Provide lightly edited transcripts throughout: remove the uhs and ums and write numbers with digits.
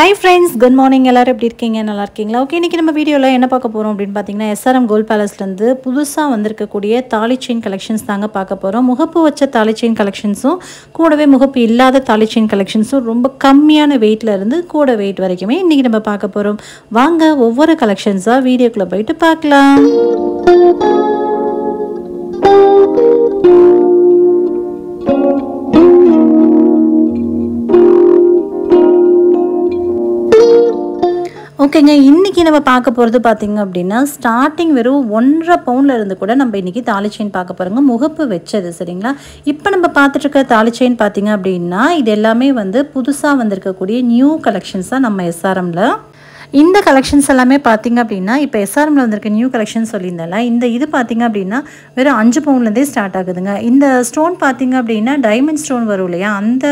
Hi friends, good morning. எல்லாரும் எப்படி இருக்கீங்க? நல்லா இருக்கீங்களா? ஓகே, இன்னைக்கு நம்ம வீடியோல என்ன பார்க்க போறோம் அப்படினு பாத்தீங்கன்னா SRM Gold Palaceல இருந்து புதுசா வந்திருக்கக்கூடிய தாலி செயின் கலெக்ஷன்ஸ் தாங்க பார்க்க போறோம். முகப்பு வச்ச தாலி செயின் கலெக்ஷன்ஸும் கூடவே முகப்பு இல்லாத தாலி செயின் கலெக்ஷன்ஸும் ரொம்ப கம்மியான வெயிட்ல இருந்து கூட வெயிட் வரைக்குமே இன்னைக்கு நம்ம பார்க்க போறோம். வாங்க ஒவ்வொரு கலெக்ஷன்ஸா வீடியோக்குள்ள போயிட்டு பார்க்கலாம். ஓகேங்க, இன்னைக்கு நம்ம பார்க்க போகிறது பார்த்தீங்க அப்படின்னா ஸ்டார்டிங் வெறும் 1.5 பவுண்ட்ல இருந்து கூட நம்ம இன்னைக்கு தாலி செயின் பார்க்க போகிறோங்க. முகப்பு வச்சது சரிங்களா. இப்போ நம்ம பார்த்துட்டு இருக்க தாலி செயின் பார்த்தீங்க அப்படின்னா இது எல்லாமே வந்து புதுசாக வந்திருக்கக்கூடிய நியூ கலெக்ஷன்ஸ் தான் நம்ம SRMல. இந்த கலெக்ஷன்ஸ் எல்லாமே பார்த்தீங்க அப்படின்னா இப்போ SRMல வந்திருக்க நியூ கலெக்ஷன் சொல்லியிருந்தால இந்த இது பார்த்தீங்க அப்படின்னா வெறும் 5 பவுண்ட்லேருந்தே ஸ்டார்ட் ஆகுதுங்க. இந்த ஸ்டோன் பார்த்தீங்க அப்படின்னா டைமண்ட் ஸ்டோன் வரும் இல்லையா, அந்த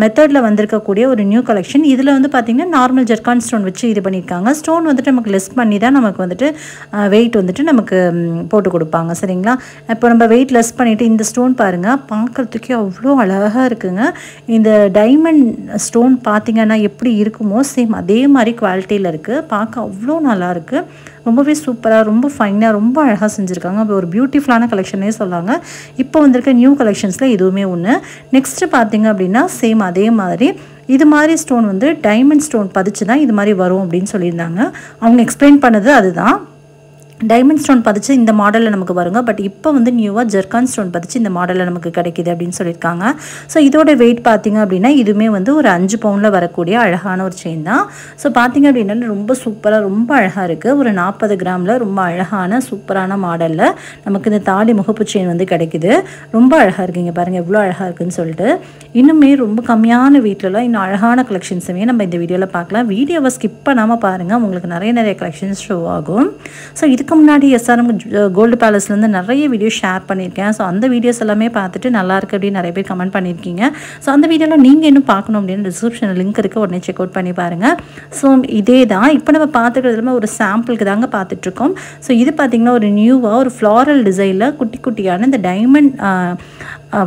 மெத்தடில் வந்திருக்கக்கூடிய ஒரு நியூ கலெக்ஷன். இதில் வந்து பார்த்திங்கன்னா நார்மல் ஜெர்கான் ஸ்டோன் வச்சு இது பண்ணியிருக்காங்க. ஸ்டோன் வந்துட்டு நமக்கு லெஸ் பண்ணி தான் நமக்கு வந்துட்டு வெயிட் வந்துட்டு நமக்கு போட்டு கொடுப்பாங்க சரிங்களா. இப்போ நம்ம வெயிட் லெஸ் பண்ணிவிட்டு இந்த ஸ்டோன் பாருங்கள், பார்க்குறதுக்கே அவ்வளோ அழகாக இருக்குங்க. இந்த டைமண்ட் ஸ்டோன் பார்த்திங்கன்னா எப்படி இருக்குமோ சேம் அதே மாதிரி குவாலிட்டியில் இருக்குது. பார்க்க அவ்வளோ நல்லாயிருக்கு, ரொம்பவே சூப்பராக ரொம்ப ஃபைனாக ரொம்ப அழகாக செஞ்சுருக்காங்க. அப்போ ஒரு பியூட்டிஃபுல்லான கலெக்ஷனே சொல்லாங்க. இப்போ வந்திருக்க நியூ கலெக்ஷன்ஸில் இதுவுமே ஒன்று. நெக்ஸ்ட்டு பார்த்திங்க அப்படின்னா சேம் அதே மாதிரி இது மாதிரி ஸ்டோன் வந்து டைமண்ட் ஸ்டோன் பதிச்சு தான் இது மாதிரி வரும் அப்படின்னு சொல்லியிருந்தாங்க. அவங்க எக்ஸ்பிளைன் பண்ணது அதுதான். டைமண்ட் ஸ்டோன் பதிச்சு இந்த மாடலில் நமக்கு வருங்க. பட் இப்போ வந்து நியூவாக ஜெர்கான் ஸ்டோன் பதிச்சு இந்த மாடலில் நமக்கு கிடைக்கிது அப்படின்னு சொல்லியிருக்காங்க. ஸோ இதோட வெயிட் பார்த்திங்க அப்படின்னா இதுவுமே வந்து ஒரு 5 பவுண்டில் வரக்கூடிய அழகான ஒரு செயின் தான். ஸோ பார்த்திங்க அப்படின்னா ரொம்ப சூப்பராக ரொம்ப அழகாக இருக்குது. ஒரு 40 கிராமில் ரொம்ப அழகான சூப்பரான மாடலில் நமக்கு இந்த தாலி முகப்பு செயின் வந்து கிடைக்கிது. ரொம்ப அழகாக இருக்குங்க, பாருங்கள் எவ்வளோ அழகாக இருக்குதுன்னு சொல்லிட்டு. இன்னுமே ரொம்ப கம்மியான வெயிட்லலாம் இன்னும் அழகான கலெக்ஷன்ஸுமே நம்ம இந்த வீடியோவில் பார்க்கலாம். வீடியோவை ஸ்கிப் பண்ணாமல் பாருங்கள், உங்களுக்கு நிறைய கலெக்ஷன்ஸ் ஷோ ஆகும். ஸோ இதுக்கு முன்னாடி SRM கோல்டு பேலஸ்லேருந்து நிறைய வீடியோ ஷேர் பண்ணியிருக்கேன். ஸோ அந்த வீடியோஸ் எல்லாமே பார்த்துட்டு நல்லாயிருக்கு அப்படின்னு நிறைய பேர் கமெண்ட் பண்ணியிருக்கீங்க. ஸோ அந்த வீடியோவில் நீங்கள் இன்னும் பார்க்கணும் அப்படின்னு டிஸ்கிரிப்ஷனில் லிங்க் இருக்குது, உடனே செக் அவுட் பண்ணி பாருங்கள். ஸோ இதே தான் இப்போ நம்ம பார்த்துக்கிறதுல ஒரு சாம்பிளுக்கு தாங்க பார்த்துட்ருக்கோம். ஸோ இது பார்த்திங்கன்னா ஒரு நியூவாக ஒரு ஃப்ளாரல் டிசைனில் குட்டி குட்டியான இந்த டைமண்ட்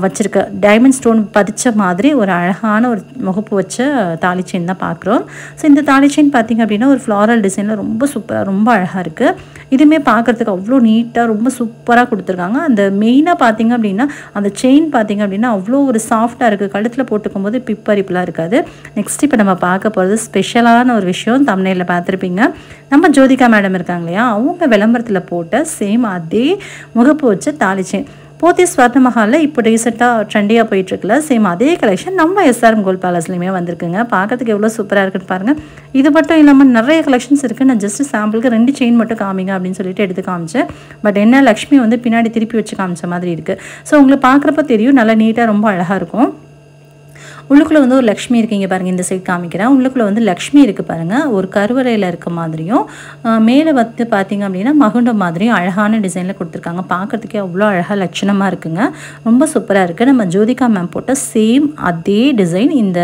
வச்சுருக்க டைமண்ட் ஸ்டோன் பதிச்ச மாதிரி ஒரு அழகான ஒரு முகப்பு வச்ச தாலி செயின் தான் பார்க்குறோம். ஸோ இந்த தாலி செயின் பார்த்திங்க அப்படின்னா ஒரு ஃப்ளாரல் டிசைனில் ரொம்ப சூப்பராக ரொம்ப அழகாக இருக்குது. இதுவுமே பார்க்குறதுக்கு அவ்வளோ நீட்டாக ரொம்ப சூப்பராக கொடுத்துருக்காங்க. அந்த மெயினாக பார்த்திங்க அப்படின்னா அந்த செயின் பார்த்திங்க அப்படின்னா அவ்வளோ ஒரு சாஃப்டாக இருக்குது. கழுத்தில் போட்டுக்கும் போது பிப்பரிப்புலாம் இருக்காது. நெக்ஸ்ட் இப்போ நம்ம பார்க்க போகிறது ஸ்பெஷலான ஒரு விஷயம், தம்ப்நெயிலில் பார்த்துருப்பீங்க. நம்ம ஜோதிகா மேடம் இருக்காங்க இல்லையா, அவங்க விளம்பரத்தில் போட்ட சேம் அதே முகப்பு வச்ச தாலி செயின் போத்தி ஸ்வர்ண மஹாலில் இப்போ ரீசெண்டாக ட்ரெண்டியாக போயிட்டுருக்குல சேம் அதே கலெக்ஷன் நம்ம SRM கோல்ட் பேலஸ்லையுமே வந்திருக்குங்க. பார்க்கறதுக்கு எவ்வளோ சூப்பராக இருக்குன்னு பாருங்கள். இது மட்டும் இல்லாமல் நிறைய கலெக்ஷன்ஸ் இருக்குது. நான் ஜஸ்ட் சாம்பிளுக்கு 2 செயின் மட்டும் காமிங்க அப்படின்னு சொல்லிட்டு எடுத்து காமிச்சேன். பட் என்ன லக்ஷ்மி வந்து பின்னாடி திருப்பி வச்சு காமிச்ச மாதிரி இருக்குது. ஸோ உங்களுக்கு பார்க்குறப்ப தெரியும், நல்லா நீட்டாக ரொம்ப அழகாக இருக்கும். உள்ளுக்குள்ளே வந்து ஒரு லக்ஷ்மி இருக்கீங்க பாருங்கள், இந்த சைட் காமிக்கிறேன். உள்ளுக்குள்ளே வந்து லக்ஷ்மி இருக்குது பாருங்கள், ஒரு கருவறையில் இருக்க மாதிரியும் மேலே வந்து பார்த்திங்க அப்படின்னா மகுண்டம் மாதிரியும் அழகான டிசைனில் கொடுத்துருக்காங்க. பார்க்குறதுக்கே அவ்வளோ அழகாக லட்சணமாக இருக்குங்க, ரொம்ப சூப்பராக இருக்குது. நம்ம ஜோதிகா மேம் போட்ட சேம் அதே டிசைன் இந்த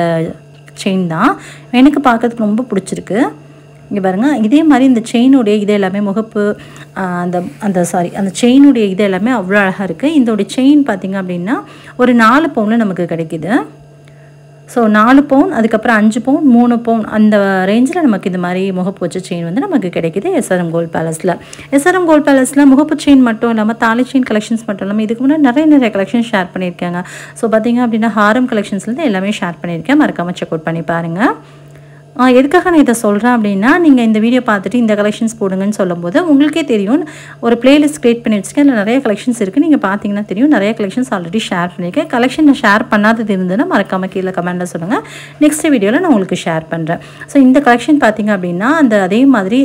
செயின் தான். எனக்கு பார்க்குறதுக்கு ரொம்ப பிடிச்சிருக்கு. இங்கே பாருங்கள், இதே மாதிரி இந்த செயினுடைய இது எல்லாமே முகப்பு அந்த செயினுடைய இது எல்லாமே அவ்வளோ அழகாக இருக்குது. இதோடைய செயின் பார்த்திங்க அப்படின்னா ஒரு 4 பவுனில் நமக்கு கிடைக்கிது. ஸோ 4 பவுன், அதுக்கப்புறம் 5 பவுன், 3 பவுன் அந்த ரேஞ்சில் நமக்கு இந்த மாதிரி முகப்பு வச்ச செயின் வந்து நமக்கு கிடைக்கிது SRM கோல்ட் பேலஸில். SRM கோல்ட் பேலஸில் முகப்பு செயின் மட்டும் இல்லாமல் தாலி செயின் கலெக்ஷன்ஸ் மட்டும் இல்லாமல் இதுக்கு முன்னாடி நிறைய கலெக்ஷன்ஸ் ஷேர் பண்ணியிருக்காங்க. ஸோ பார்த்திங்க அப்படின்னா ஹாரம் கலெக்ஷன்ஸ்லேருந்து எல்லாமே ஷேர் பண்ணியிருக்கேன், மறக்காமல் செக் அவுட் பண்ணி பாருங்கள். எதுக்காக நான் இதை சொல்கிறேன் அப்படின்னா, நீங்கள் இந்த வீடியோ பார்த்துட்டு இந்த கலெக்ஷன்ஸ் போடுங்கன்னு சொல்லும்போது உங்களுக்கே தெரியும், ஒரு பிளேலிஸ்ட் க்ரியேட் பண்ணி வச்சுருக்கேன். அதில் நிறைய கலெக்ஷன்ஸ் இருக்குது, நீங்கள் பார்த்தீங்கன்னா தெரியும். நிறைய கலெக்ஷன்ஸ் ஆல்ரெடி ஷேர் பண்ணியிருக்கேன். கலெக்ஷன் நான் ஷேர் பண்ணாதது இருந்ததுன்னா மறக்காமல் கீழே கமெண்ட்டில் சொல்லுங்கள், நெக்ஸ்ட் வீடியோவில் நான் உங்களுக்கு ஷேர் பண்ணுறேன். ஸோ இந்த கலெக்ஷன் பார்த்திங்க அப்படின்னா அதே மாதிரி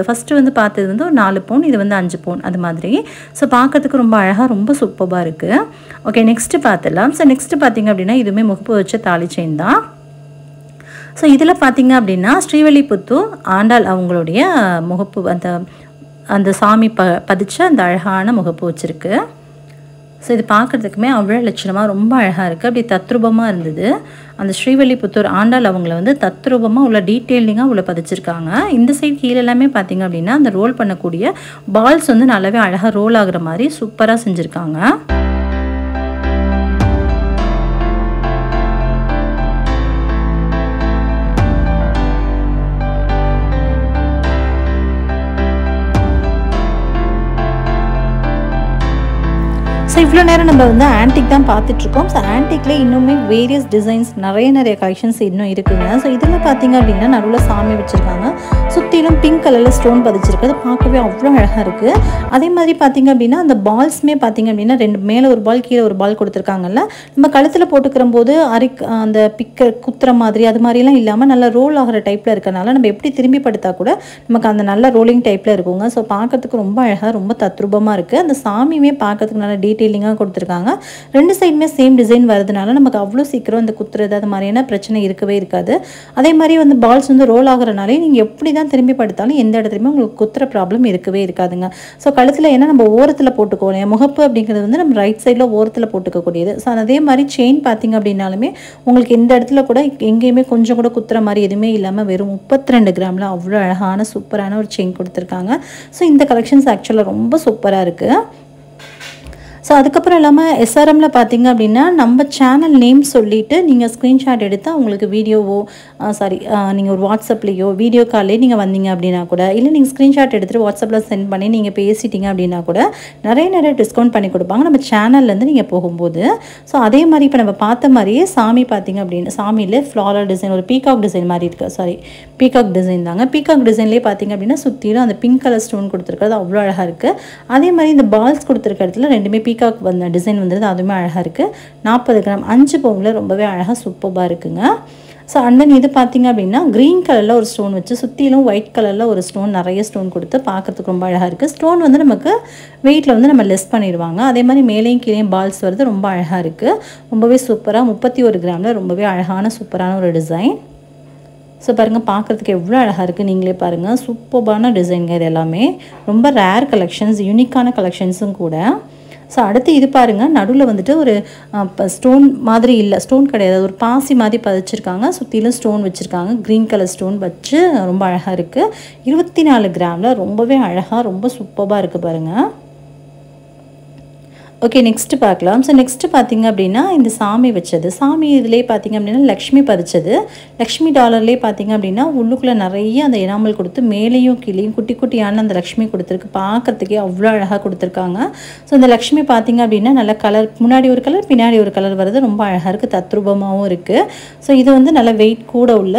ஃபஸ்ட்டு வந்து பார்த்தது வந்து ஒரு 4 பவுன், இது வந்து 5 பவுன் அது மாதிரி. ஸோ பார்க்கறதுக்கு ரொம்ப அழகாக ரொம்ப சூப்பராக இருக்குது. ஓகே, நெக்ஸ்ட்டு பார்த்துடலாம். ஸோ நெக்ஸ்ட்டு பார்த்திங்க அப்படின்னா இதுவுமே முகப்பு வச்ச தாலி செயின் தான். ஸோ இதில் பார்த்திங்க அப்படின்னா ஸ்ரீவில்லிபுத்தூர் ஆண்டாள் அவங்களுடைய முகப்பு அந்த சாமி பதிச்ச அந்த அழகான முகப்பு வச்சுருக்கு. ஸோ இது பார்க்குறதுக்குமே அவ்வளோ லட்சணமாக ரொம்ப அழகாக இருக்குது. அப்படி தத்ரூபமாக இருந்தது. அந்த ஸ்ரீவில்லிபுத்தூர் ஆண்டாள் அவங்கள வந்து தத்ரூபமாக உள்ள டீட்டெயிலிங்காக உள்ள பதிச்சிருக்காங்க. இந்த சைடு கீழே எல்லாமே பார்த்திங்க அப்படின்னா அந்த ரோல் பண்ணக்கூடிய பால்ஸ் வந்து நல்லாவே அழகாக ரோல் ஆகுற மாதிரி சூப்பராக செஞ்சுருக்காங்க. ஸோ இவ்வளோ நேரம் நம்ம வந்து ஆன்டிக் தான் பார்த்துட்ருக்கோம். ஸோ ஆன்டிக்லேயே இன்னுமே வேரியஸ் டிசைன்ஸ் நிறைய கலெக்ஷன்ஸ் இன்னும் இருக்குங்க. ஸோ இதில் பார்த்திங்க அப்படின்னா நடுவில் சாமி வச்சுருக்காங்க, சுற்றிலும் பிங்க் கலரில் ஸ்டோன் பதிச்சிருக்கு, அது பார்க்கவே அவ்வளோ அழகாக இருக்குது. அதே மாதிரி பார்த்திங்க அப்படின்னா அந்த பால்ஸுமே பார்த்திங்க அப்படின்னா 2 மேலே ஒரு பால் கீழே ஒரு பால் கொடுத்துருக்காங்கல்ல, நம்ம கழுத்தில் போட்டுக்கிற போது அந்த குத்துற மாதிரி அது மாதிரிலாம் இல்லாமல் நல்லா ரோல் ஆகிற டைப்பில் இருக்கனால நம்ம எப்படி திரும்பி படுத்தா கூட நமக்கு அந்த நல்ல ரோலிங் டைப்பில் இருக்குங்க. ஸோ பார்க்கறதுக்கு ரொம்ப அழகாக ரொம்ப தத்ரூபமாக இருக்குது. அந்த சாமியுமே பார்க்கறதுக்கு நல்லா டீட்டெயிலிங்காக கொடுத்துருக்காங்க. 2 சைடுமே சேம் டிசைன் வரதுனால நமக்கு அவ்வளோ சீக்கிரம் அந்த குத்துறது அது மாதிரியான பிரச்சனை இருக்கவே இருக்காது. அதே மாதிரி வந்து பால்ஸ் வந்து ரோல் ஆகுறனாலே நீங்கள் எப்படி தான் திரும்பி படுத்தாலும் எந்த இடத்துலையுமே உங்களுக்கு குத்துற ப்ராப்ளம் இருக்கவே இருக்காதுங்க. ஸோ கழுத்தில் ஏன்னா நம்ம ஓரத்தில் போட்டுக்கோம், முகப்பு அப்படிங்கிறது வந்து நம்ம ரைட் சைடில் ஓரத்தில் போட்டுக்கக்கூடியது. ஸோ அதே மாதிரி செயின் பார்த்திங்க அப்படின்னாலுமே உங்களுக்கு எந்த இடத்துல கூட எங்கேயுமே கொஞ்சம் கூட குத்துற மாதிரி எதுவுமே இல்லாமல் வெறும் 32 கிராமில் அவ்வளோ அழகான சூப்பரான ஒரு செயின் கொடுத்துருக்காங்க. ஸோ இந்த கலெக்ஷன்ஸ் ஆக்சுவலாக ரொம்ப சூப்பராக இருக்குது. ஸோ அதுக்கப்புறம் இல்லாமல் எஸ்ஆர்எம்மில் பார்த்திங்க அப்படின்னா நம்ம சேனல் நேம் சொல்லிவிட்டு நீங்கள் ஸ்க்ரீன்ஷாட் எடுத்து உங்களுக்கு வீடியோவோ நீங்கள் ஒரு வாட்ஸ்அப்லேயோ வீடியோ கால்லேயே நீங்கள் வந்தீங்க அப்படின்னா கூட, இல்லை நீங்கள் ஸ்க்ரீன்ஷாட் எடுத்துகிட்டு வாட்ஸ்அப்பில் சென்ட் பண்ணி நீங்கள் பேசிட்டீங்க அப்படின்னா கூட நிறைய டிஸ்கவுண்ட் பண்ணி கொடுப்பாங்க நம்ம சேனல்லேருந்து நீங்கள் போகும்போது. ஸோ அதே மாதிரி இப்போ நம்ம பார்த்த மாதிரியே சாமி பார்த்திங்க அப்படின்னா சாமியில் ஃப்ளாரல் டிசைன் ஒரு பீகாக் டிசைன் மாதிரி இருக்குது, பீகாக் டிசைன் தாங்க. பீகாக் டிசைன்லேயே பார்த்திங்க அப்படின்னா சுற்றிலும் அந்த பிங்க் கலர் ஸ்டோன் கொடுத்துருக்கிறது அவ்வளோ அழகாக இருக்குது. அதே மாதிரி இந்த பால்ஸ் கொடுத்துருக்க இடத்துல ரெண்டுமே பீகாக் வந்த டிசைன் வந்துடுது, அதுவுமே அழகாக இருக்குது. 40 கிராம் 5 பவுனில் ரொம்பவே அழகாக சூப்பராக இருக்குங்க. ஸோ அண்ட் தென் இது பார்த்திங்க அப்படின்னா க்ரீன் கலரில் ஒரு ஸ்டோன் வச்சு சுற்றிலும் ஒயிட் கலரில் ஒரு ஸ்டோன் நிறைய ஸ்டோன் கொடுத்து பார்க்குறதுக்கு ரொம்ப அழகாக இருக்குது. ஸ்டோன் வந்து நமக்கு வெயிட்டில் வந்து நம்ம லெஸ் பண்ணிடுவாங்க. அதே மாதிரி மேலேயும் கீழேயும் பால்ஸ் வருது, ரொம்ப அழகாக இருக்குது, ரொம்பவே சூப்பராக 31 கிராமில் ரொம்பவே அழகான சூப்பரான ஒரு டிசைன். ஸோ பாருங்கள் பார்க்குறதுக்கு எவ்வளோ அழகாக இருக்குது, நீங்களே பாருங்கள், சூப்பரான டிசைனுங்க. இது எல்லாமே ரொம்ப ரேர் கலெக்ஷன்ஸ், யூனிக்கான கலெக்ஷன்ஸும் கூட. ஸோ அடுத்து இது பாருங்கள், நடுவில் வந்துட்டு ஒரு ஸ்டோன் மாதிரி இல்லை, ஸ்டோன் கிடையாது, ஒரு பாசி மாதிரி பதிச்சிருக்காங்க, சுற்றிலும் ஸ்டோன் வச்சுருக்காங்க, க்ரீன் கலர் ஸ்டோன் வச்சு ரொம்ப அழகாக இருக்குது. 24 கிராமில் ரொம்பவே அழகாக ரொம்ப சூப்பராக இருக்குது பாருங்கள். ஓகே, நெக்ஸ்ட்டு பார்க்கலாம். ஸோ நெக்ஸ்ட்டு பார்த்திங்க அப்படின்னா இந்த சாமி வச்சது, சாமி இதிலே பார்த்திங்க அப்படின்னா லக்ஷ்மி பதிச்சது, லக்ஷ்மி டாலர்லேயே பார்த்திங்க அப்படின்னா உள்ளுக்குள்ளே நிறைய அந்த எனாமல் கொடுத்து மேலேயும் கீழேயும் குட்டி குட்டியான அந்த லக்ஷ்மி கொடுத்துருக்கு, பார்க்குறதுக்கே அவ்வளோ அழகாக கொடுத்துருக்காங்க. ஸோ இந்த லக்ஷ்மி பார்த்திங்க அப்படின்னா நல்ல கலர், முன்னாடி ஒரு கலர் பின்னாடி ஒரு கலர் வருது, ரொம்ப அழகாக இருக்குது, தத்ரூபமாகவும் இருக்குது. ஸோ இது வந்து நல்ல வெயிட் கூட உள்ள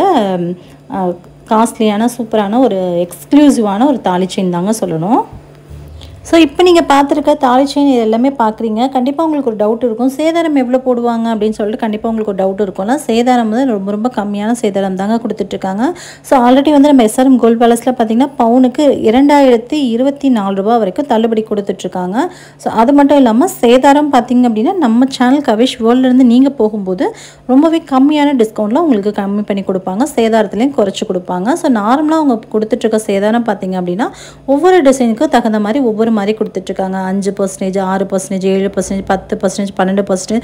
காஸ்ட்லியான சூப்பரான ஒரு எக்ஸ்க்ளூசிவான ஒரு தாலி செயின் தாங்க சொல்லணும். ஸோ இப்போ நீங்கள் பார்த்துருக்க தாலி செயின் இது எல்லாமே பார்க்குறீங்க. கண்டிப்பாக உங்களுக்கு ஒரு டவுட் இருக்கும், சேதாரம் எவ்வளோ போடுவாங்க அப்படின்னு சொல்லிட்டு கண்டிப்பாக உங்களுக்கு ஒரு டவுட் இருக்கும்ல. சேதாரம் வந்து ரொம்ப கம்மியான சேதாரம் தாங்க கொடுத்துட்ருக்காங்க. ஸோ ஆல்ரெடி வந்து நம்ம எஸ்ஆர்எம் கோல்ட் பேலஸில் பார்த்திங்கன்னா பவுனுக்கு 2024 ரூபா வரைக்கும் தள்ளுபடி கொடுத்துட்ருக்காங்க. ஸோ அது மட்டும் இல்லாமல் சேதாரம் பார்த்திங்க அப்படின்னா நம்ம சேனல் கவிஷ் வேர்ல்ட்லேருந்து நீங்கள் போகும்போது ரொம்பவே கம்மியான டிஸ்கவுண்ட்டில் உங்களுக்கு கம்மி பண்ணி கொடுப்பாங்க, சேதாரத்துலேயும் குறைச்சி கொடுப்பாங்க. ஸோ நார்மலாக அவங்க கொடுத்துட்ருக்க சேதாரம் பார்த்திங்க அப்படின்னா ஒவ்வொரு டிசைனுக்கும் தகுந்த மாதிரி ஒவ்வொரு மாதிரி கொடுத்துட்ருக்காங்க. 5%, 6%, 7%, 10%, 12%,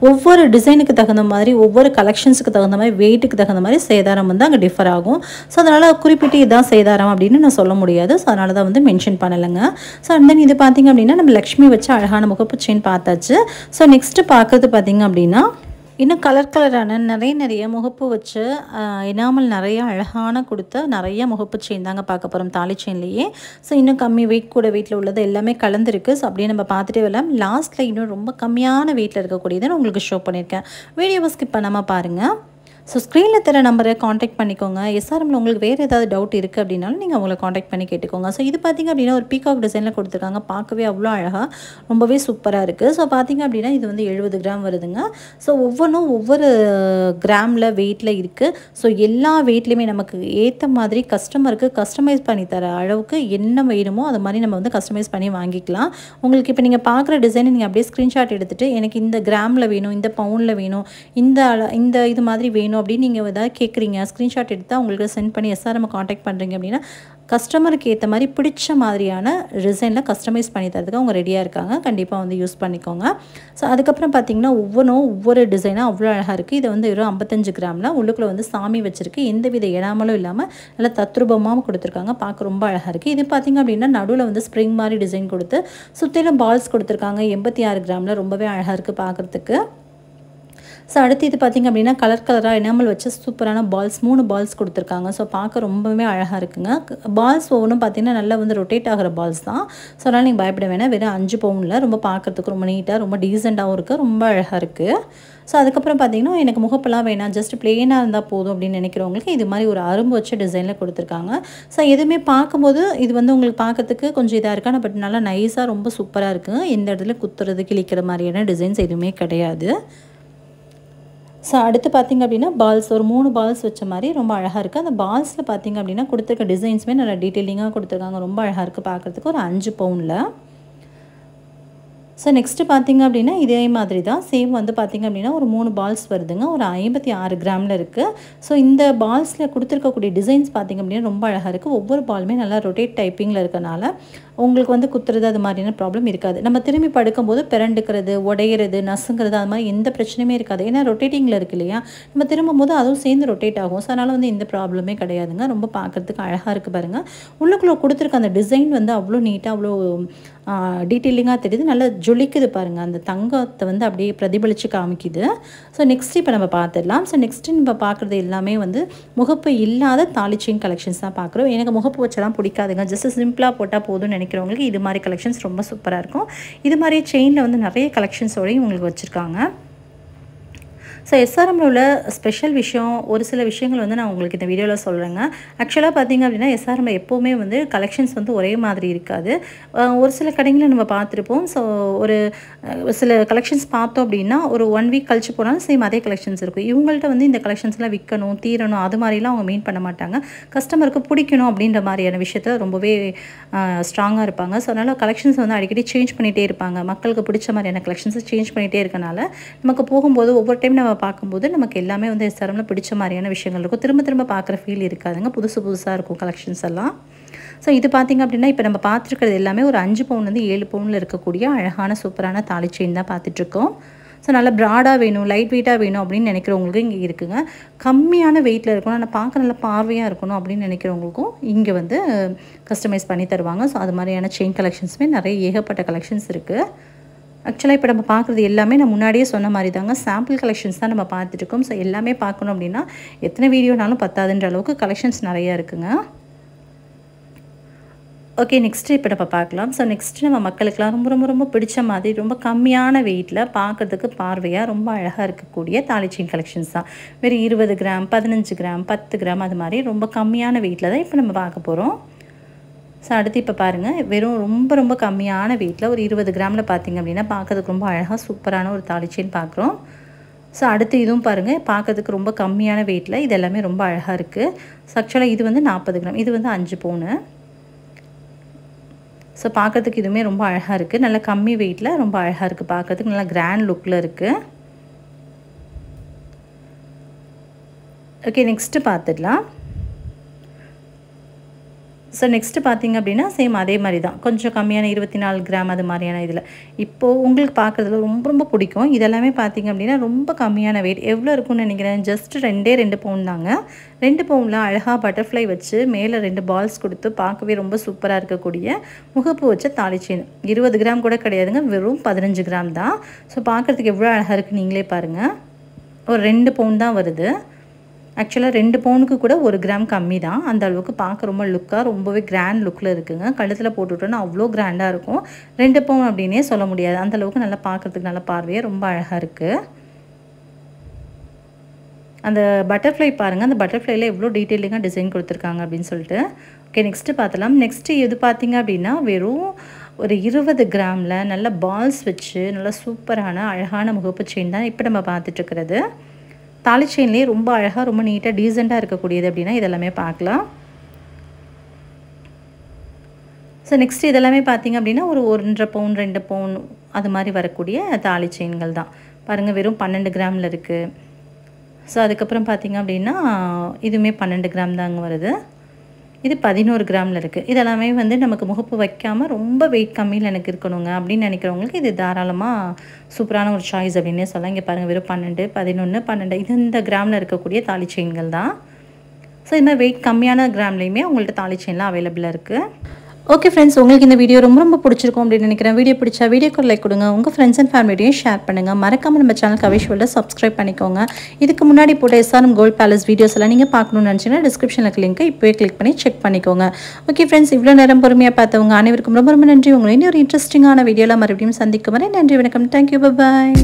ஒவ்வொரு டிசைனுக்கு தகுந்த மாதிரி ஒவ்வொரு கலெக்ஷன்ஸுக்கு தகுந்த மாதிரி வெயிட்டுக்கு தகுந்த மாதிரி சேதாரம் வந்து அங்கே டிஃபர் ஆகும். ஸோ அதனால் குறிப்பிட்டு இதுதான் சேதாரம் அப்படின்னு நான் சொல்ல முடியாது. ஸோ அதனால தான் வந்து மென்ஷன் பண்ணலைங்க. ஸோ அண்ட் தென் இது பார்த்திங்க அப்படின்னா நம்ம லக்ஷ்மி வச்சு அழகான முகப்பு செயின் பார்த்தாச்சு. ஸோ நெக்ஸ்ட்டு பார்க்குறது பார்த்திங்க அப்படின்னா இன்னும் கலரான நிறைய முகப்பு வச்சு எனாமல் நிறைய அழகான கொடுத்த நிறைய முகப்பு செயின் தாங்க பார்க்க போகிறோம் தாலி செயின்லேயே. ஸோ இன்னும் கம்மி வெயிட் கூட வெயிட்டில் உள்ளது எல்லாமே கலந்துருக்கு. ஸோ அப்படியே நம்ம பார்த்துட்டே வரலாம். லாஸ்ட்டில் இன்னும் ரொம்ப கம்மியான வெயிட்டில் இருக்கக்கூடியதை நான் உங்களுக்கு ஷோ பண்ணியிருக்கேன், வீடியோவை ஸ்கிப் பண்ணாமல் பாருங்கள். ஸோ ஸ்க்ரீனில் தர நம்பரை காண்டாக்ட் பண்ணிக்கோங்க. எஸ்ஆர்எம்மில் உங்களுக்கு வேறு ஏதாவது டவுட் இருக்குது அப்படின்னாலும் நீங்கள் அவங்கள காண்டாக்ட் பண்ணி கேட்டுக்கோங்க. ஸோ இது பார்த்திங்க அப்படின்னா ஒரு பீகாக் டிசைனில் கொடுத்துருக்காங்க, பார்க்கவே அவ்வளோ அழகாக ரொம்பவே சூப்பராக இருக்குது. ஸோ பார்த்திங்க அப்படின்னா இது வந்து 70 கிராம் வருதுங்க. ஸோ ஒவ்வொன்றும் ஒவ்வொரு கிராமில் வெயிட்டில் இருக்குது. ஸோ எல்லா வெயிட்லேயுமே நமக்கு ஏற்ற மாதிரி கஸ்டமருக்கு கஸ்டமைஸ் பண்ணி தர அளவுக்கு என்ன வேணுமோ அது மாதிரி நம்ம வந்து கஸ்டமைஸ் பண்ணி வாங்கிக்கலாம். உங்களுக்கு இப்போ நீங்கள் பார்க்குற டிசைனை நீங்கள் அப்படியே ஸ்க்ரீன்ஷாட் எடுத்துகிட்டு எனக்கு இந்த கிராமில் வேணும், இந்த பவுனில் வேணும், இந்த இது மாதிரி வேணும் அப்படின்னு நீங்கள் ஏதாவது கேட்குறீங்க, ஸ்க்ரீன்ஷாட் எடுத்து உங்களுக்கு சென்ட் பண்ணி எஸ்ஆர்எம் காண்டாக்ட் பண்ணுறீங்க அப்படின்னா கஸ்டமருக்கு ஏற்ற மாதிரி பிடிச்ச மாதிரியான டிசைனில் கஸ்டமைஸ் பண்ணி தரதுக்கு அவங்க ரெடியாக இருக்காங்க. கண்டிப்பாக வந்து யூஸ் பண்ணிக்கோங்க. ஸோ அதுக்கப்புறம் பார்த்திங்கன்னா ஒவ்வொரு டிசைனாக அவ்வளோ அழகாக இருக்குது. இதை வந்து வெறும் 55 கிராமில் உள்ளுக்குள்ளே வந்து சாமி வச்சுருக்கு, எந்தவித எனாமலும் இல்லாமல் நல்லா தத்ரூபமாகவும் கொடுத்துருக்காங்க, பார்க்க ரொம்ப அழகாக இருக்குது. இது பார்த்திங்க அப்படின்னா நடுவில் வந்து ஸ்ப்ரிங் மாதிரி டிசைன் கொடுத்து சுற்றிலும் பால்ஸ் கொடுத்துருக்காங்க. 86 கிராமில் ரொம்பவே அழகாக இருக்குது பார்க்குறதுக்கு. ஸோ அடுத்து இது பார்த்திங்க அப்படின்னா கலர் கலராக எனாமல் வச்சு சூப்பரான பால்ஸ் 3 பால்ஸ் கொடுத்துருக்காங்க. ஸோ பார்க்க ரொம்பவே அழகாக இருக்குங்க. பால்ஸ் ஒவ்வொன்றும் பார்த்திங்கன்னா நல்லா வந்து ரொட்டேட் ஆகிற பால்ஸ் தான். ஸோ அதனால் நீங்கள் பயப்பட வேணாம். வெறும் 5 பவுனில் ரொம்ப பார்க்குறதுக்கு ரொம்ப நீட்டாக ரொம்ப டீசெண்டாகவும் இருக்குது, ரொம்ப அழகாக இருக்குது. ஸோ அதுக்கப்புறம் பார்த்திங்கன்னா எனக்கு முகப்பெல்லாம் வேணாம், ஜஸ்ட் பிளெயினாக இருந்தால் போதும் அப்படின்னு நினைக்கிறவங்களுக்கு இது மாதிரி ஒரு அரும்பு வச்ச டிசைனில் கொடுத்துருக்காங்க. ஸோ எதுவுமே பார்க்கும்போது இது வந்து உங்களுக்கு பார்க்கறதுக்கு கொஞ்சம் இதாக இருக்கான, பட் நல்லா நைஸாக ரொம்ப சூப்பராக இருக்குங்க. எந்த இடத்துல குத்துறது கிழிக்கிற மாதிரியான டிசைன்ஸ் எதுவுமே கிடையாது. ஸோ அடுத்து பார்த்திங்க அப்படின்னா பால்ஸ் ஒரு 3 பால்ஸ் வச்ச மாதிரி ரொம்ப அழகாக இருக்குது. அந்த பால்ஸில் பார்த்திங்க அப்படின்னா கொடுத்துருக்க டிசைன்ஸுமே நல்லா டீட்டெயிலிங்காக கொடுத்துருக்காங்க. ரொம்ப அழகாக இருக்குது பார்க்குறதுக்கு. ஒரு 5 பவுனில். ஸோ நெக்ஸ்ட்டு பார்த்திங்க அப்படின்னா இதே மாதிரி தான் சேம் வந்து பார்த்திங்க அப்படின்னா ஒரு 3 பால்ஸ் வருதுங்க. ஒரு 56 கிராமில் இருக்குது. ஸோ இந்த பால்ஸில் கொடுத்துருக்கக்கூடிய டிசைன்ஸ் பார்த்திங்க அப்படின்னா ரொம்ப அழகாக இருக்குது. ஒவ்வொரு பாலுமே நல்லா ரொட்டேட் டைப்பிங்கில் இருக்கனால உங்களுக்கு வந்து குத்துறது அது மாதிரியான ப்ராப்ளம் இருக்காது. நம்ம திரும்பி படுக்கும்போது பிறண்டுக்கிறது, உடையிறது, நசுங்கிறது அது மாதிரி எந்த பிரச்சனையுமே இருக்காது. ஏன்னா ரொட்டேட்டிங்கில் இருக்குது இல்லையா, நம்ம திரும்பும்போது அதுவும் சேர்ந்து ரொட்டேட் ஆகும். ஸோ அதனால் வந்து எந்த ப்ராப்ளமே கிடையாதுங்க. ரொம்ப பார்க்குறதுக்கு அழகாக இருக்குது பாருங்கள். உள்ளுக்குள்ளே கொடுத்துருக்க அந்த டிசைன் வந்து அவ்வளோ நீட்டாக அவ்வளோ டீட்டெயிலிங்காக தெரியுது. நல்லா ஜொலிக்குது பாருங்கள். அந்த தங்கத்தை வந்து அப்படியே பிரதிபலித்து காமிக்குது. ஸோ நெக்ஸ்ட்டு இப்போ நம்ம பார்த்துடலாம். ஸோ நெக்ஸ்ட்டு நம்ம பார்க்குறது எல்லாமே வந்து முகப்பு இல்லாத தாலி செயின் கலெக்ஷன்ஸ் தான் பார்க்குறோம். எனக்கு முகப்பு வச்செல்லாம் பிடிக்காதுங்க. ஜஸ்ட் சிம்பிளாக போட்டால் போதும்னு நினைக்கிறவங்களுக்கு இது மாதிரி கலெக்ஷன்ஸ் ரொம்ப சூப்பராக இருக்கும். இது மாதிரி செயினில் வந்து நிறைய கலெக்ஷன்ஸோடையும் உங்களுக்கு வச்சுருக்காங்க. ஸோ எஸ்ஆர்எம்மில் உள்ள ஸ்பெஷல் விஷயம் ஒரு சில விஷயங்கள் வந்து நான் உங்களுக்கு இந்த வீடியோவில் சொல்கிறேங்க. ஆக்சுவலாக பார்த்திங்க அப்படின்னா எஸ்ஆர்எம்மில் எப்போவுமே வந்து கலெக்ஷன்ஸ் வந்து ஒரே மாதிரி இருக்காது. ஒரு சில கடைகளில் நம்ம பார்த்துருப்போம். ஸோ ஒரு சில கலெக்ஷன்ஸ் பார்த்தோம் அப்படின்னா ஒரு 1 வீக் கழிச்சு போனாலும் சேம் அதே கலெக்ஷன்ஸ் இருக்கும். இவங்கள்ட்ட வந்து இந்த கலெக்ஷன்ஸ்லாம் விற்கணும், தீரணும் அது மாதிரிலாம் அவங்க மீன் பண்ண மாட்டாங்க. கஸ்டமருக்கு பிடிக்கணும் அப்படின்ற மாதிரியான விஷயத்தில் ரொம்பவே ஸ்ட்ராங்காக இருப்பாங்க. ஸோ அதனால் கலெக்ஷன்ஸ் வந்து அடிக்கடி சேஞ்ச் பண்ணிகிட்டே இருப்பாங்க. மக்களுக்கு பிடிச்ச மாதிரியான கலெக்ஷன்ஸை சேஞ்ச் பண்ணிகிட்டே இருக்கனால நமக்கு போகும்போது ஒவ்வொரு டைம் நம்ம பார்க்கும்போது நமக்கு எல்லாமே வந்து எஸ்ஆர்எம்மில் பிடிச்ச மாதிரியான விஷயங்கள் இருக்கும். திரும்ப திரும்ப பார்க்குற ஃபீல் இருக்காதுங்க. புதுசாக இருக்கும் கலெக்ஷன்ஸ் எல்லாம். ஸோ இது பார்த்திங்க அப்படின்னா இப்போ நம்ம பார்த்துருக்கிறது எல்லாமே ஒரு 5 பவுன்லேருந்து 7 பவுனில் இருக்கக்கூடிய அழகான சூப்பரான தாலி செயின் தான் பார்த்துட்ருக்கோம். ஸோ நல்லா ப்ராடாக வேணும், லைட் வெயிட்டாக வேணும் அப்படின்னு நினைக்கிறவங்களுக்கும் இங்கே இருக்குங்க. கம்மியான வெயிட்டில் இருக்கணும், ஆனால் பார்க்க நல்லா பார்வையாக இருக்கணும் அப்படின்னு நினைக்கிறவங்களுக்கும் இங்கே வந்து கஸ்டமைஸ் பண்ணி தருவாங்க. ஸோ அது மாதிரியான செயின் கலெக்ஷன்ஸுமே நிறைய ஏகப்பட்ட கலெக்ஷன்ஸ் இருக்குது. ஆக்சுவலாக இப்போ நம்ம பார்க்குறது எல்லாமே நான் முன்னாடியே சொன்ன மாதிரி தாங்க சாம்பிள் கலெக்ஷன்ஸ் தான் நம்ம பார்த்துட்ருக்கோம். ஸோ எல்லாமே பார்க்கணும் அப்படின்னா எத்தனை வீடியோனாலும் பத்தாதுன்ற அளவுக்கு கலெக்ஷன்ஸ் நிறையா இருக்குங்க. ஓகே, நெக்ஸ்ட்டு இப்போ நம்ம பார்க்கலாம். ஸோ நெக்ஸ்ட்டு நம்ம மக்களுக்கெலாம் ரொம்ப ரொம்ப ரொம்ப பிடிச்ச மாதிரி ரொம்ப கம்மியான வெயிட்டில் பார்க்குறதுக்கு பார்வையாக ரொம்ப அழகாக இருக்கக்கூடிய தாலி செயின் கலெக்ஷன்ஸ் தான். வெறும் 20 கிராம் 15 கிராம் 10 கிராம் அது மாதிரி ரொம்ப கம்மியான வெயிட்டில் தான் இப்போ நம்ம பார்க்க போகிறோம். ஸோ அடுத்து இப்போ பாருங்கள், வெறும் ரொம்ப ரொம்ப கம்மியான வெயிட்டில் ஒரு 20 கிராமில் பார்த்திங்க அப்படின்னா பார்க்கறதுக்கு ரொம்ப அழகாக சூப்பரான ஒரு தாலி செயின் பார்க்குறோம். ஸோ அடுத்து இதுவும் பாருங்கள், பார்க்கறதுக்கு ரொம்ப கம்மியான வெயிட்டில் இது எல்லாமே ரொம்ப அழகாக இருக்குது. ஸோ ஆக்சுவலாக இது வந்து 40 கிராம், இது வந்து 5 பவுனு. ஸோ பார்க்கறதுக்கு இதுவுமே ரொம்ப அழகாக இருக்குது. நல்லா கம்மி வெயிட்டில் ரொம்ப அழகாக இருக்குது. பார்க்கறதுக்கு நல்லா கிராண்ட் லுக்கில் இருக்குது. ஓகே, நெக்ஸ்ட்டு பார்த்துடலாம். ஸோ நெக்ஸ்ட்டு பார்த்திங்க அப்படின்னா சேம் அதே மாதிரி தான், கொஞ்சம் கம்மியான 24 கிராம் அது மாதிரியான இதில் இப்போது உங்களுக்கு பார்க்குறதுல ரொம்ப ரொம்ப பிடிக்கும். இதெல்லாமே பார்த்திங்க அப்படின்னா ரொம்ப கம்மியான வெயிட் எவ்வளோ இருக்குன்னு நினைக்கிறேன், ஜஸ்ட் 2 பவுன் தாங்க. 2 பவுனில் அழகாக பட்டர்ஃப்ளை வச்சு மேலே 2 பால்ஸ் கொடுத்து பார்க்கவே ரொம்ப சூப்பராக இருக்கக்கூடிய முகப்பு வச்ச தாலி செயின். 20 கிராம் கூட கிடையாதுங்க, வெறும் 15 கிராம் தான். ஸோ பார்க்குறதுக்கு எவ்வளோ அழகாக இருக்குது நீங்களே பாருங்கள். ஒரு 2 பவுன் தான் வருது. ஆக்சுவலாக 2 பவுனுக்கு கூட 1 கிராம் கம்மி தான். அந்த அளவுக்கு பார்க்க ரொம்ப லுக்காக ரொம்பவே கிராண்ட் லுக்கில் இருக்குங்க. கழுத்தில் போட்டுவிட்டோன்னா அவ்வளோ கிராண்டாக இருக்கும். 2 பவுன் அப்படின்னே சொல்ல முடியாது. அந்தளவுக்கு நல்லா பார்க்குறதுக்கு நல்லா பார்வையாக ரொம்ப அழகாக இருக்குது. அந்த பட்டர்ஃப்ளை பாருங்கள், அந்த பட்டர்ஃப்ளைல எவ்வளோ டீட்டெயிலிங்காக டிசைன் கொடுத்துருக்காங்க அப்படின்னு சொல்லிட்டு. ஓகே, நெக்ஸ்ட்டு பார்த்தலாம். நெக்ஸ்ட்டு இது பார்த்திங்க அப்படின்னா வெறும் ஒரு 20 கிராமில் நல்ல பால்ஸ் வச்சு நல்லா சூப்பரான அழகான முகப்பு செயின் தான் இப்போ நம்ம பார்த்துட்ருக்கிறது. தாலி செயின்லேயே ரொம்ப அழகாக ரொம்ப நீட்டாக டீசெண்டாக இருக்கக்கூடியது அப்படின்னா இதெல்லாமே பார்க்கலாம். ஸோ நெக்ஸ்ட் இதெல்லாமே பார்த்திங்க அப்படின்னா ஒரு 1.5 பவுன் 2 பவுன் அது மாதிரி வரக்கூடிய தாலி செயின்கள் தான். பாருங்கள், வெறும் 12 கிராமில் இருக்குது. ஸோ அதுக்கப்புறம் பார்த்திங்க அப்படின்னா இதுவுமே 12 கிராம் தாங்க வருது. இது 11 கிராமில் இருக்குது. இதெல்லாமே வந்து நமக்கு முகப்பு வைக்காமல் ரொம்ப வெயிட் கம்மியில் எனக்கு இருக்கணுங்க அப்படின்னு நினைக்கிறவங்களுக்கு இது தாராளமாக சூப்பரான ஒரு சாய்ஸ் அப்படின்னே சொல்லலாம். இங்கே பாருங்கள், வெறும் 12 11 12 இது இந்த கிராமில் இருக்கக்கூடிய தாலி செயின்கள் தான். ஸோ இந்த மாதிரி வெயிட் கம்மியான கிராம்லேயுமே உங்கள்கிட்ட தாலி செயின்லாம் அவைலபிளாக இருக்குது. ஓகே ஃப்ரெண்ட்ஸ், உங்களுக்கு இந்த வீடியோ ரொம்ப பிடிச்சிருக்கும் அப்படின்னு நினைக்கிறேன். வீடியோ பிடிச்சா வீடியோக்கு லைக் கொடுங்க, உங்கள் ஃப்ரெண்ட்ஸ் அண்ட் ஃபேமிலியோடையும் ஷேர் பண்ணுங்கள். மறக்காமல் நம்ம சேனல் கவிஷ் வேர்ல்டை சப்ஸ்கிரைப் பண்ணிக்கோங்க. இதுக்கு முன்னாடி போட்ட SRM கோல்ட் பேலஸ் வீடியோஸ் எல்லாம் நீங்கள் பார்க்கணும்னு நினச்சிங்கன்னா டிஸ்கிரிப்ஷனில் லிங்க்கை இப்போவே கிளிக் பண்ணி செக் பண்ணிக்கோங்க. ஓகே ஃப்ரெண்ட்ஸ், இவ்வளோ நேரம் பொறுமையாக பார்த்தவங்க அனைவருக்கும் ரொம்ப நன்றி. உங்களை இன்னொரு இன்ட்ரெஸ்டிங்கான வீடியோவில் மறுபடியும் சந்திக்கும் வரை நன்றி, வணக்கம், தேங்க்யூ, பாய்.